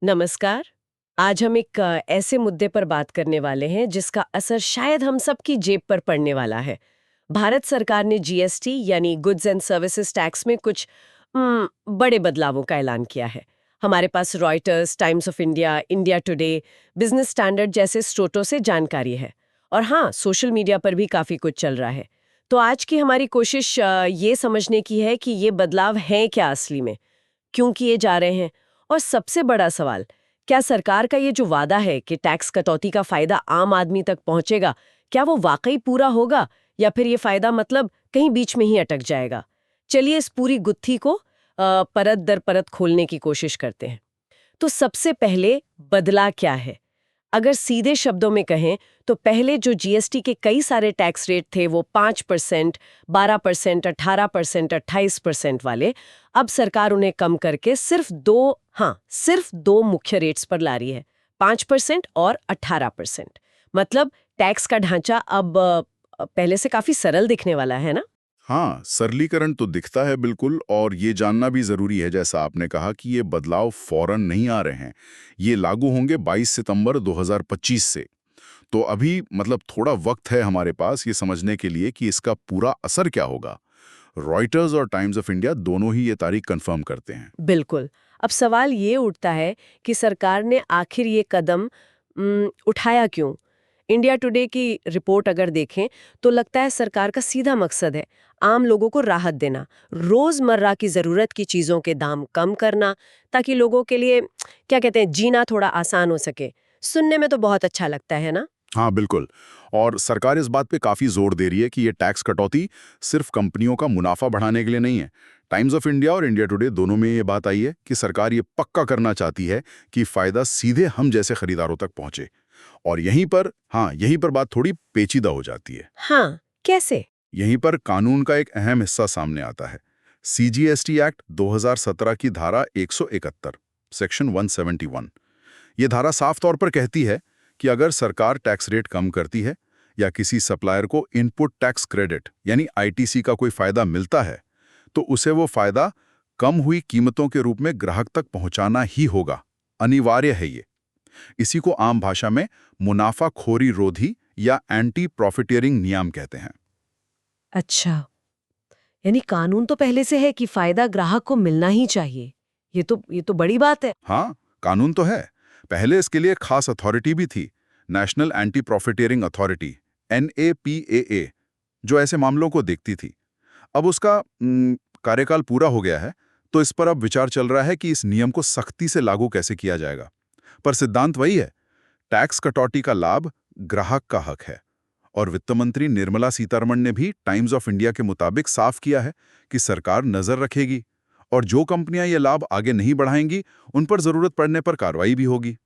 नमस्कार। आज हम एक ऐसे मुद्दे पर बात करने वाले हैं जिसका असर शायद हम सबकी जेब पर पड़ने वाला है। भारत सरकार ने जीएसटी यानी गुड्स एंड सर्विसेज टैक्स में कुछ बड़े बदलावों का ऐलान किया है। हमारे पास Reuters, Times of India, India Today, business standard जैसे स्रोतों से जानकारी है। और हाँ, सोशल मीडिया पर भी काफी कुछ चल रहा है। तो आज की हमारी कोशिश ये समझने की है कि ये बदलाव हैं क्या असली में, क्यों किए जा रहे हैं, और सबसे बड़ा सवाल, क्या सरकार का ये जो वादा है कि टैक्स कटौती का फायदा आम आदमी तक पहुंचेगा, क्या वो वाकई पूरा होगा या फिर ये फायदा मतलब कहीं बीच में ही अटक जाएगा? चलिए इस पूरी गुत्थी को परत दर परत खोलने की कोशिश करते हैं। तो सबसे पहले, बदला क्या है? अगर सीधे शब्दों में कहें तो पहले जो जीएसटी के कई सारे टैक्स रेट थे वो 5%, 12%, 18%, 28% वाले, अब सरकार उन्हें कम करके सिर्फ दो मुख्य रेट्स पर ला रही है, 5% और 18%। मतलब टैक्स का ढांचा अब पहले से काफी सरल दिखने वाला है ना? हाँ, सरलीकरण तो दिखता है बिल्कुल। और ये जानना भी जरूरी है, जैसा आपने कहा, कि ये बदलाव फौरन नहीं आ रहे हैं। ये लागू होंगे 22 सितंबर 2025 से। तो अभी मतलब थोड़ा वक्त है हमारे पास ये समझने के लिए कि इसका पूरा असर क्या होगा। रॉयटर्स और टाइम्स ऑफ इंडिया दोनों ही ये तारीख कंफर्म करते हैं। बिल्कुल। अब सवाल ये उठता है कि सरकार ने आखिर ये कदम उठाया क्यों? इंडिया टुडे की रिपोर्ट अगर देखें तो लगता है सरकार का सीधा मकसद है आम लोगों को राहत देना, रोजमर्रा की जरूरत की चीजों के दाम कम करना, ताकि लोगों के लिए क्या कहते हैं, जीना थोड़ा आसान हो सके। सुनने में तो बहुत अच्छा लगता है ना? हाँ बिल्कुल। और सरकार इस बात पे काफी जोर दे रही है कि ये टैक्स कटौती सिर्फ कंपनियों का मुनाफा बढ़ाने के लिए नहीं है। टाइम्स ऑफ इंडिया और इंडिया टुडे दोनों में ये बात आई है कि सरकार ये पक्का करना चाहती है कि फायदा सीधे हम जैसे खरीदारों तक पहुंचे। और यहीं पर बात थोड़ी पेचीदा हो जाती है। हाँ, कैसे? यहीं पर कानून का एक अहम हिस्सा सामने आता है। सीजीएसटी एक्ट 2017 की धारा 171, सेक्शन 171। ये धारा साफ तौर पर कहती है कि अगर सरकार टैक्स रेट कम करती है या किसी सप्लायर को इनपुट टैक्स क्रेडिट यानी आईटीसी का कोई फायदा मिलता है, तो उसे वो फायदा कम हुई कीमतों के रूप में ग्राहक तक पहुंचाना ही होगा। अनिवार्य है ये। इसी को आम भाषा में मुनाफाखोरी रोधी या एंटी प्रॉफिटियरिंग नियम कहते हैं। अच्छा, यानी कानून तो पहले से है कि फायदा ग्राहक को मिलना ही चाहिए। ये तो बड़ी बात है। हाँ, कानून तो है। पहले इसके लिए खास अथॉरिटी भी थी, national anti profiteering authority, NAPAA, जो ऐसे मामलों को देखती थी। अब उसका कार्यकाल पूरा हो गया है, तो इस पर अब विचार चल रहा है कि इस नियम को सख्ती से लागू कैसे किया जाएगा। पर सिद्धांत वही है, टैक्स कटौती का लाभ ग्राहक का हक है। और वित्त मंत्री निर्मला सीतारमण ने भी टाइम्स ऑफ इंडिया के मुताबिक साफ किया है कि सरकार नजर रखेगी और जो कंपनियां ये लाभ आगे नहीं बढ़ाएंगी, उन पर जरूरत पड़ने पर कार्रवाई भी होगी।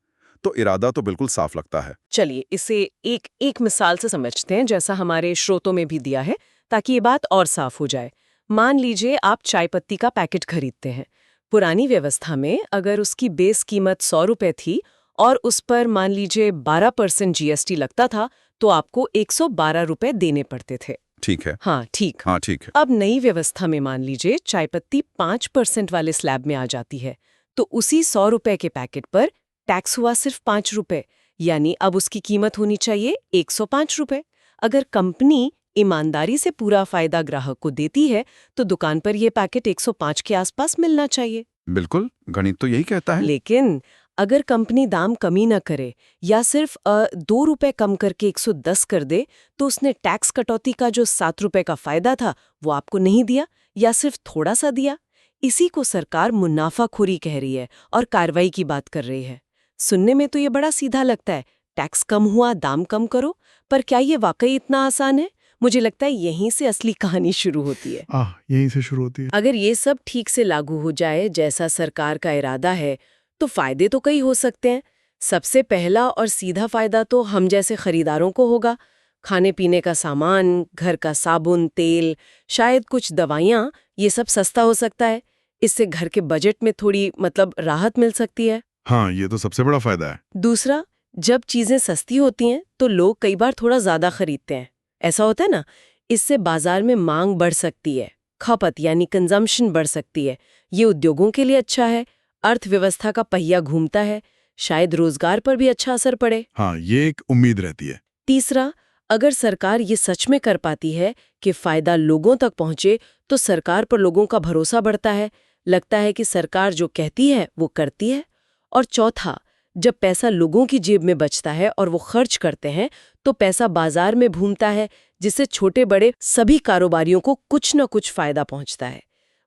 तो इरादा तो बिल्कुल साफ लगता है। चलिए इसे एक एक मिसाल से समझते हैं, जैसा हमारे श्रोतों में भी दिया है, ताकि ये बात और साफ हो जाए। मान लीजिए आप चाय पत्ती का पैकेट खरीदते हैं। पुरानी व्यवस्था में अगर उसकी बेस कीमत 100 रुपए थी और उस पर मान लीजिए 12% जीएसटी लगता था, तो आपको 112 रुपए देने पड़ते थे। ठीक है। हाँ ठीक। हाँ ठीक है। अब नई व्यवस्था में मान लीजिए चाय पत्ती 5% वाले स्लैब में आ जाती है, तो उसी 100 रुपए के पैकेट पर टैक्स हुआ सिर्फ 5 रुपए, यानी अब उसकी कीमत होनी चाहिए 105 रुपए। अगर कंपनी ईमानदारी से पूरा फायदा ग्राहक को देती है, तो दुकान पर यह पैकेट 105 के आसपास मिलना चाहिए। बिल्कुल, गणित तो यही कहता है। लेकिन अगर कंपनी दाम कमी न करे या सिर्फ 2 रुपए कम करके 110 कर दे, तो उसने टैक्स कटौती का जो 7 रुपए का फायदा था वो आपको नहीं दिया या सिर्फ थोड़ा सा दिया। इसी को सरकार मुनाफाखोरी कह रही है और कार्रवाई की बात कर रही है। सुनने में तो ये बड़ा सीधा लगता है, टैक्स कम हुआ दाम कम करो, पर क्या ये वाकई इतना आसान है? मुझे लगता है यहीं से असली कहानी शुरू होती है। यहीं से शुरू होती है। अगर ये सब ठीक से लागू हो जाए जैसा सरकार का इरादा है, तो फायदे तो कई हो सकते हैं। सबसे पहला और सीधा फायदा तो हम जैसे खरीदारों को होगा। खाने पीने का सामान, घर का साबुन, तेल, शायद कुछ दवाइयाँ, ये सब सस्ता हो सकता है। इससे घर के बजट में थोड़ी राहत मिल सकती है। हाँ, ये तो सबसे बड़ा फायदा है। दूसरा, जब चीजें सस्ती होती हैं तो लोग कई बार थोड़ा ज्यादा खरीदते हैं। ऐसा होता है ना, इससे बाजार में मांग बढ़ सकती है, खपत यानी कंजम्पशन बढ़ सकती है। ये उद्योगों के लिए अच्छा है। अर्थव्यवस्था का पहिया घूमता है, शायद रोजगार पर भी अच्छा असर पड़े। हाँ, ये एक उम्मीद रहती है। तीसरा, अगर सरकार ये सच में कर पाती है कि फायदा लोगों तक पहुंचे, तो सरकार पर लोगों का भरोसा बढ़ता है, लगता है कि सरकार जो कहती है वो करती है। और चौथा, जब पैसा लोगों की जेब में बचता है और वो खर्च करते हैं, तो पैसा बाजार में घूमता है, जिससे छोटे बड़े सभी कारोबारियों को कुछ न कुछ फायदा पहुंचता है।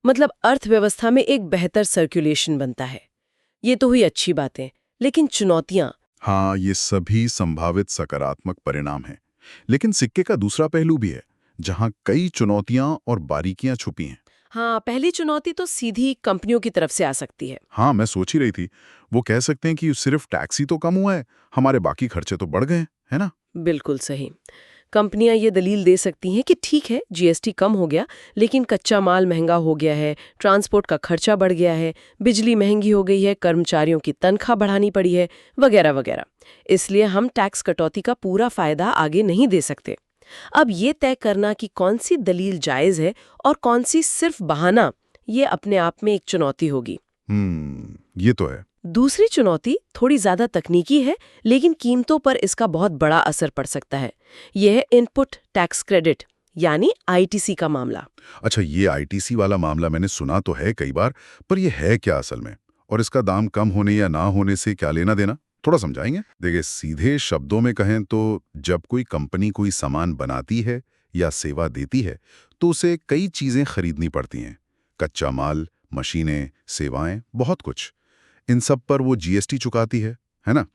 मतलब अर्थव्यवस्था में एक बेहतर सर्कुलेशन बनता है। ये तो हुई अच्छी बातें, लेकिन चुनौतियां। हाँ, ये सभी संभावित सकारात्मक परिणाम हैं। लेकिन सिक्के का दूसरा पहलू भी है, जहाँ कई चुनौतियां और बारीकियां छुपी हैं। हाँ, पहली चुनौती तो सीधी कंपनियों की तरफ से आ सकती है। हाँ, मैं सोच ही रही थी, वो कह सकते हैं कि सिर्फ टैक्स ही तो कम हुआ है, हमारे बाकी खर्चे तो बढ़ गए हैं, है ना? बिल्कुल सही। कंपनियां ये दलील दे सकती हैं कि ठीक है, जीएसटी कम हो गया, लेकिन कच्चा माल महंगा हो गया है, ट्रांसपोर्ट का खर्चा बढ़ गया है, बिजली महंगी हो गई है, कर्मचारियों की तनख्वाह बढ़ानी पड़ी है, वगैरह वगैरह। इसलिए हम टैक्स कटौती का पूरा फायदा आगे नहीं दे सकते। अब ये तय करना कि कौन सी दलील जायज है और कौन सी सिर्फ बहाना, ये अपने आप में एक चुनौती होगी। ये तो है। दूसरी चुनौती थोड़ी ज्यादा तकनीकी है, लेकिन कीमतों पर इसका बहुत बड़ा असर पड़ सकता है। यह है इनपुट टैक्स क्रेडिट, यानी आईटीसी का मामला। अच्छा, ये आईटीसी वाला मामला मैंने सुना तो है कई बार, पर ये है क्या असल में? और इसका दाम कम होने या ना होने से क्या लेना देना? थोड़ा समझाएंगे? देखिए, सीधे शब्दों में कहें तो जब कोई कंपनी कोई सामान बनाती है या सेवा देती है, तो उसे कई चीजें खरीदनी पड़ती हैं। कच्चा माल, मशीनें, सेवाएं, बहुत कुछ। इन सब पर वो जीएसटी चुकाती है ना?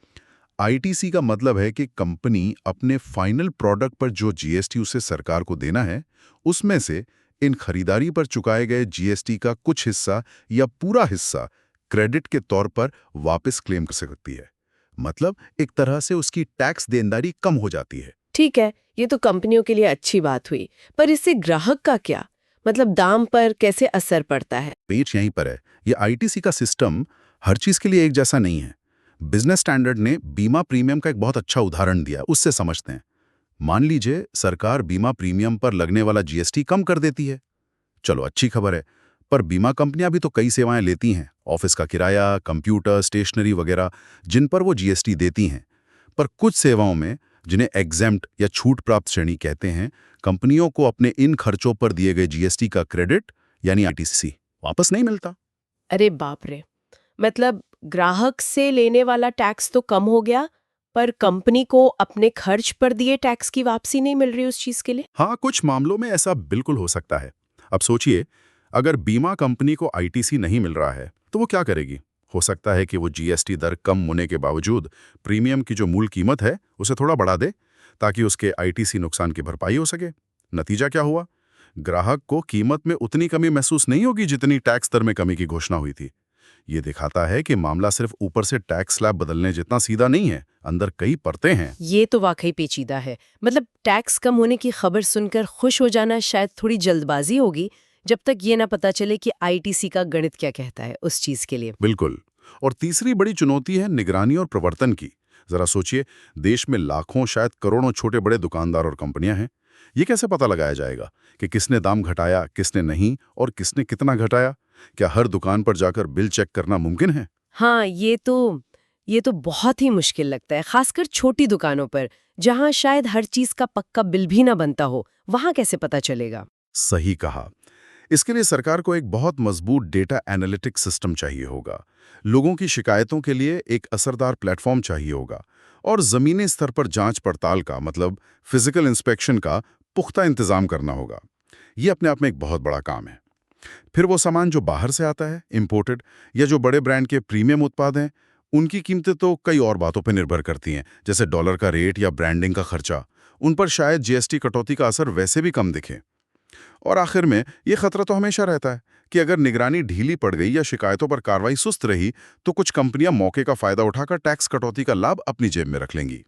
आईटीसी का मतलब है कि कंपनी अपने फाइनल प्रोडक्ट पर जो जीएसटी उसे सरकार को देना है, उसमें से इन खरीदारी पर चुकाए गए जीएसटी का कुछ हिस्सा या पूरा हिस्सा क्रेडिट के तौर पर वापस क्लेम कर सकती है। मतलब एक तरह से उसकी टैक्स देनदारी कम हो जाती है। ठीक है, ये तो कंपनियों के लिए अच्छी बात हुई, पर इससे ग्राहक का क्या? मतलब दाम पर कैसे असर पड़ता है? पेच यहीं पर है। ये आईटीसी का सिस्टम हर चीज के लिए एक जैसा नहीं है। बिजनेस स्टैंडर्ड ने बीमा प्रीमियम का एक बहुत अच्छा उदाहरण दिया, उससे समझते हैं। मान लीजिए सरकार बीमा प्रीमियम पर लगने वाला जीएसटी कम कर देती है। चलो, अच्छी खबर है। पर बीमा कंपनियां भी तो कई सेवाएं लेती हैं, ऑफिस का किराया, कंप्यूटर, स्टेशनरी वगैरह, जिन पर वो जीएसटी देती हैं। पर कुछ सेवाओं में, जिन्हें एग्जेम्प्ट या छूट प्राप्त श्रेणी कहते हैं, कंपनियों को अपने इन खर्चों पर दिए गए जीएसटी का क्रेडिट यानी आईटीसी वापस नहीं मिलता। अरे बाप रे! मतलब ग्राहक से लेने वाला टैक्स तो कम हो गया, पर कंपनी को अपने खर्च पर दिए टैक्स की वापसी नहीं मिल रही उस चीज के लिए। हाँ, कुछ मामलों में ऐसा बिल्कुल हो सकता है। अब सोचिए, अगर बीमा कंपनी को आईटीसी नहीं मिल रहा है, तो वो क्या करेगी? हो सकता है कि वो जीएसटी दर कम होने के बावजूद प्रीमियम की जो मूल कीमत है, उसे थोड़ा बढ़ा दे, ताकि उसके आईटीसी नुकसान की भरपाई हो सके। नतीजा क्या हुआ? ग्राहक को कीमत में उतनी कमी महसूस नहीं होगी जितनी टैक्स दर में कमी की घोषणा हुई थी। ये दिखाता है कि मामला सिर्फ ऊपर से टैक्स स्लैब बदलने जितना सीधा नहीं है, अंदर कई परतें हैं। ये तो वाकई पेचीदा है। मतलब टैक्स कम होने की खबर सुनकर खुश हो जाना शायद थोड़ी जल्दबाजी होगी, जब तक ये ना पता चले कि आईटीसी का गणित क्या कहता है उस चीज के लिए। बिल्कुल। और तीसरी बड़ी चुनौती है निगरानी और प्रवर्तन की। जरा सोचिए, देश में लाखों, शायद करोड़ों छोटे बड़े दुकानदार और कंपनियां हैं। ये कैसे पता लगाया जाएगा कि किसने दाम घटाया, किसने नहीं, और किसने कितना घटाया? क्या हर दुकान पर जाकर बिल चेक करना मुमकिन है? हाँ, ये तो बहुत ही मुश्किल लगता है, खासकर छोटी दुकानों पर, जहाँ शायद हर चीज का पक्का बिल भी ना बनता हो। वहाँ कैसे पता चलेगा? सही कहा। इसके लिए सरकार को एक बहुत मजबूत डेटा एनालिटिक्स सिस्टम चाहिए होगा। लोगों की शिकायतों के लिए एक असरदार प्लेटफॉर्म चाहिए होगा, और जमीनी स्तर पर जांच पड़ताल का, मतलब फिजिकल इंस्पेक्शन का पुख्ता इंतजाम करना होगा। ये अपने आप में एक बहुत बड़ा काम है। फिर वो सामान जो बाहर से आता है, इंपोर्टेड, या जो बड़े ब्रांड के प्रीमियम उत्पाद हैं, उनकी कीमतें तो कई और बातों पर निर्भर करती हैं, जैसे डॉलर का रेट या ब्रांडिंग का खर्चा। उन पर शायद जीएसटी कटौती का असर वैसे भी कम दिखे। और आखिर में ये खतरा तो हमेशा रहता है कि अगर निगरानी ढीली पड़ गई या शिकायतों पर कार्रवाई सुस्त रही, तो कुछ कंपनियां मौके का फायदा उठाकर टैक्स कटौती का लाभ अपनी जेब में रख लेंगी।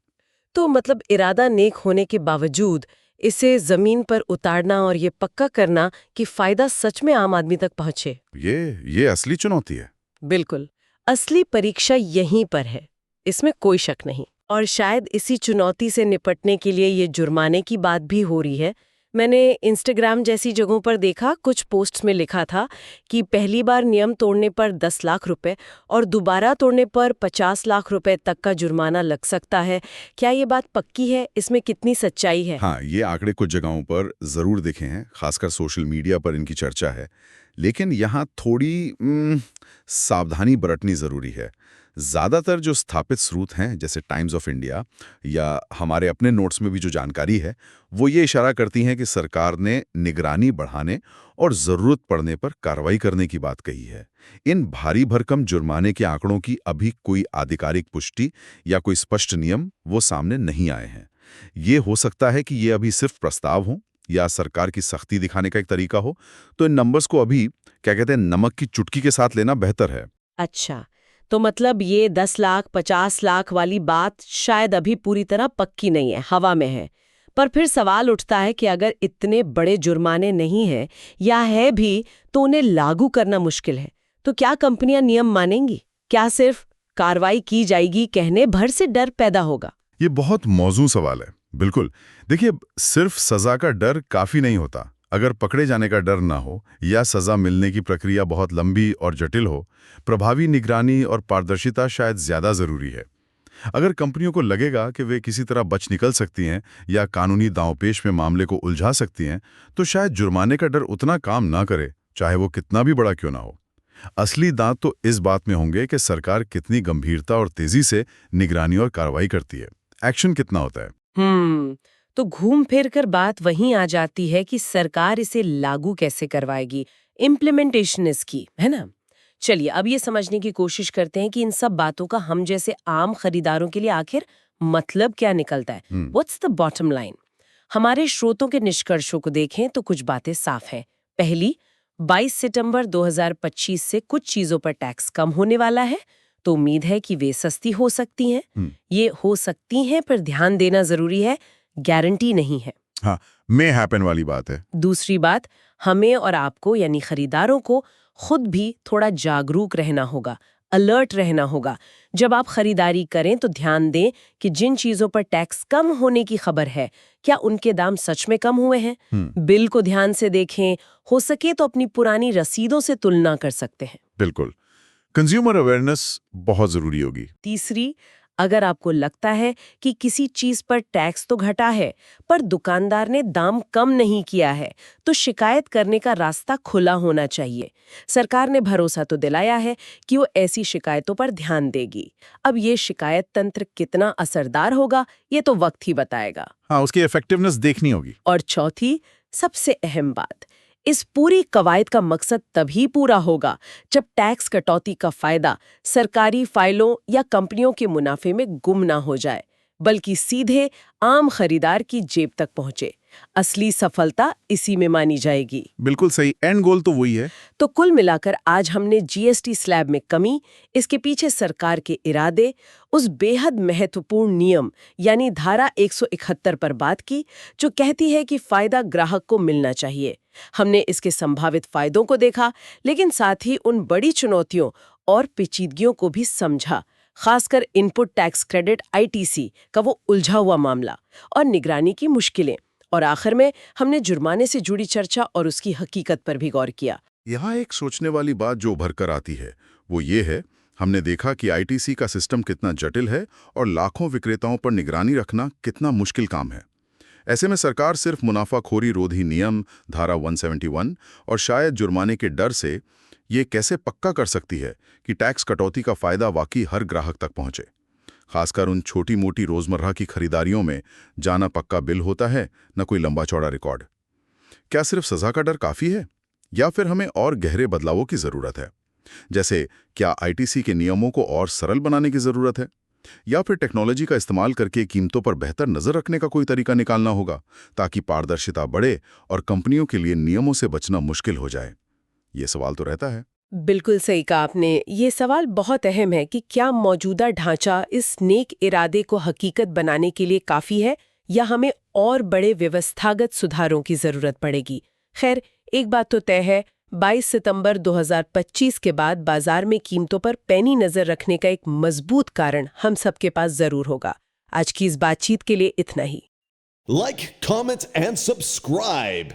तो मतलब इरादा नेक होने के बावजूद इसे जमीन पर उतारना और ये पक्का करना कि फायदा सच में आम आदमी तक पहुंचे, ये असली चुनौती है। बिल्कुल असली परीक्षा यहीं पर है, इसमें कोई शक नहीं। और शायद इसी चुनौती से निपटने के लिए ये जुर्माने की बात भी हो रही है, मैंने इंस्टाग्राम जैसी जगहों पर देखा, कुछ पोस्ट्स में लिखा था कि पहली बार नियम तोड़ने पर 10 लाख रुपए और दोबारा तोड़ने पर 50 लाख रुपए तक का जुर्माना लग सकता है। क्या ये बात पक्की है? इसमें कितनी सच्चाई है? हाँ, ये आंकड़े कुछ जगहों पर जरूर दिखे हैं, खासकर सोशल मीडिया पर इनकी चर्चा है। लेकिन यहाँ थोड़ी सावधानी बरतनी जरूरी है। ज्यादातर जो स्थापित स्रोत हैं, जैसे टाइम्स ऑफ इंडिया या हमारे अपने नोट्स में भी जो जानकारी है, वो ये इशारा करती हैं कि सरकार ने निगरानी बढ़ाने और जरूरत पड़ने पर कार्रवाई करने की बात कही है। इन भारी भरकम जुर्माने के आंकड़ों की अभी कोई आधिकारिक पुष्टि या कोई स्पष्ट नियम वो सामने नहीं आए हैं। ये हो सकता है कि ये अभी सिर्फ प्रस्ताव हो या सरकार की सख्ती दिखाने का एक तरीका हो। तो इन नंबर्स को अभी क्या कहते हैं, नमक की चुटकी के साथ लेना बेहतर है। अच्छा, तो मतलब ये 10 लाख 50 लाख वाली बात शायद अभी पूरी तरह पक्की नहीं है, हवा में है। पर फिर सवाल उठता है कि अगर इतने बड़े जुर्माने नहीं हैं या है भी, तो उन्हें लागू करना मुश्किल है। तो क्या कंपनियां नियम मानेंगी? क्या सिर्फ कार्रवाई की जाएगी कहने भर से डर पैदा होगा? ये बहुत मौजूद सवाल है। बिल्कुल। देखिए, सिर्फ सजा का डर काफी नहीं होता। अगर पकड़े जाने का डर ना हो या सजा मिलने की प्रक्रिया बहुत लंबी और जटिल हो, प्रभावी निगरानी और पारदर्शिता शायद ज्यादा जरूरी है। अगर कंपनियों को लगेगा कि वे किसी तरह बच निकल सकती हैं या कानूनी दांवपेच में मामले को उलझा सकती हैं, तो शायद जुर्माने का डर उतना काम ना करे, चाहे वो कितना भी बड़ा क्यों ना हो। असली दांत तो इस बात में होंगे कि सरकार कितनी गंभीरता और तेजी से निगरानी और कार्रवाई करती है, एक्शन कितना होता है। तो घूम फिर कर बात वहीं आ जाती है कि सरकार इसे लागू कैसे करवाएगी, इम्प्लीमेंटेशन इसकी, है ना? चलिए अब ये समझने की कोशिश करते हैं कि इन सब बातों का हम जैसे आम खरीदारों के लिए आखिर मतलब क्या निकलता है। What's the bottom line? हमारे स्रोतों के निष्कर्षों को देखें तो कुछ बातें साफ हैं। पहली, 22 सितंबर 2025 से कुछ चीजों पर टैक्स कम होने वाला है, तो उम्मीद है कि वे सस्ती हो सकती हैं। ये हो सकती हैं, पर ध्यान देना जरूरी है, गारंटी नहीं है। हाँ, मे हैपन वाली बात है। दूसरी बात, हमें और आपको यानी खरीदारों को खुद भी थोड़ा जागरूक रहना होगा, अलर्ट रहना होगा। जब आप खरीदारी करें तो ध्यान दें कि जिन चीजों पर टैक्स कम होने की खबर है, क्या उनके दाम सच में कम हुए हैं? बिल को ध्यान से देखें, हो सके तो अपनी पुरानी रसीदों से तुलना कर सकते हैं। बिल्कुल, कंज्यूमर अवेयरनेस बहुत जरूरी होगी। तीसरी, अगर आपको लगता है कि किसी चीज पर टैक्स तो घटा है पर दुकानदार ने दाम कम नहीं किया है, तो शिकायत करने का रास्ता खुला होना चाहिए। सरकार ने भरोसा तो दिलाया है कि वो ऐसी शिकायतों पर ध्यान देगी। अब ये शिकायत तंत्र कितना असरदार होगा, ये तो वक्त ही बताएगा। हाँ, उसकी इफेक्टिवनेस देखनी होगी। और चौथी, सबसे अहम बात, इस पूरी कवायद का मकसद तभी पूरा होगा जब टैक्स कटौती का फायदा सरकारी फाइलों या कंपनियों के मुनाफे में गुम ना हो जाए, बल्कि सीधे आम खरीदार की जेब तक पहुंचे। असली सफलता इसी में मानी जाएगी। बिल्कुल सही, एंड गोल तो वही है। तो कुल मिलाकर आज हमने जीएसटी स्लैब में कमी, इसके पीछे सरकार के इरादे, उस बेहद महत्वपूर्ण नियम यानी धारा 171 पर बात की, जो कहती है कि फायदा ग्राहक को मिलना चाहिए। हमने इसके संभावित फायदों को देखा, लेकिन साथ ही उन बड़ी चुनौतियों और पेचीदगियों को भी समझा, खासकर इनपुट टैक्स क्रेडिट आईटीसी का वो उलझा हुआ मामला और निगरानी की मुश्किलें। और आखिर में हमने जुर्माने से जुड़ी चर्चा और उसकी हकीकत पर भी गौर किया। यहाँ एक सोचने वाली बात जो उभर कर आती है वो ये है, हमने देखा कि आईटीसी का सिस्टम कितना जटिल है और लाखों विक्रेताओं पर निगरानी रखना कितना मुश्किल काम है। ऐसे में सरकार सिर्फ मुनाफाखोरी रोधी नियम, धारा 171 और शायद जुर्माने के डर से ये कैसे पक्का कर सकती है कि टैक्स कटौती का फायदा वाकई हर ग्राहक तक पहुंचे। खासकर उन छोटी मोटी रोजमर्रा की खरीदारियों में जाना पक्का बिल होता है, न कोई लंबा चौड़ा रिकॉर्ड। क्या सिर्फ सजा का डर काफी है या फिर हमें और गहरे बदलावों की जरूरत है? जैसे क्या आईटीसी के नियमों को और सरल बनाने की जरूरत है, या फिर टेक्नोलॉजी का इस्तेमाल करके कीमतों पर बेहतर नजर रखने का कोई तरीका निकालना होगा ताकि पारदर्शिता बढ़े और कंपनियों के लिए नियमों से बचना मुश्किल हो जाए? ये सवाल तो रहता है। बिल्कुल सही कहा आपने। ये सवाल बहुत अहम है कि क्या मौजूदा ढांचा इस नेक इरादे को हकीकत बनाने के लिए काफी है या हमें और बड़े व्यवस्थागत सुधारों की जरूरत पड़ेगी। खैर, एक बात तो तय है, 22 सितंबर 2025 के बाद बाजार में कीमतों पर पैनी नजर रखने का एक मजबूत कारण हम सबके पास जरूर होगा। आज की इस बातचीत के लिए इतना ही। Like, comment, and subscribe.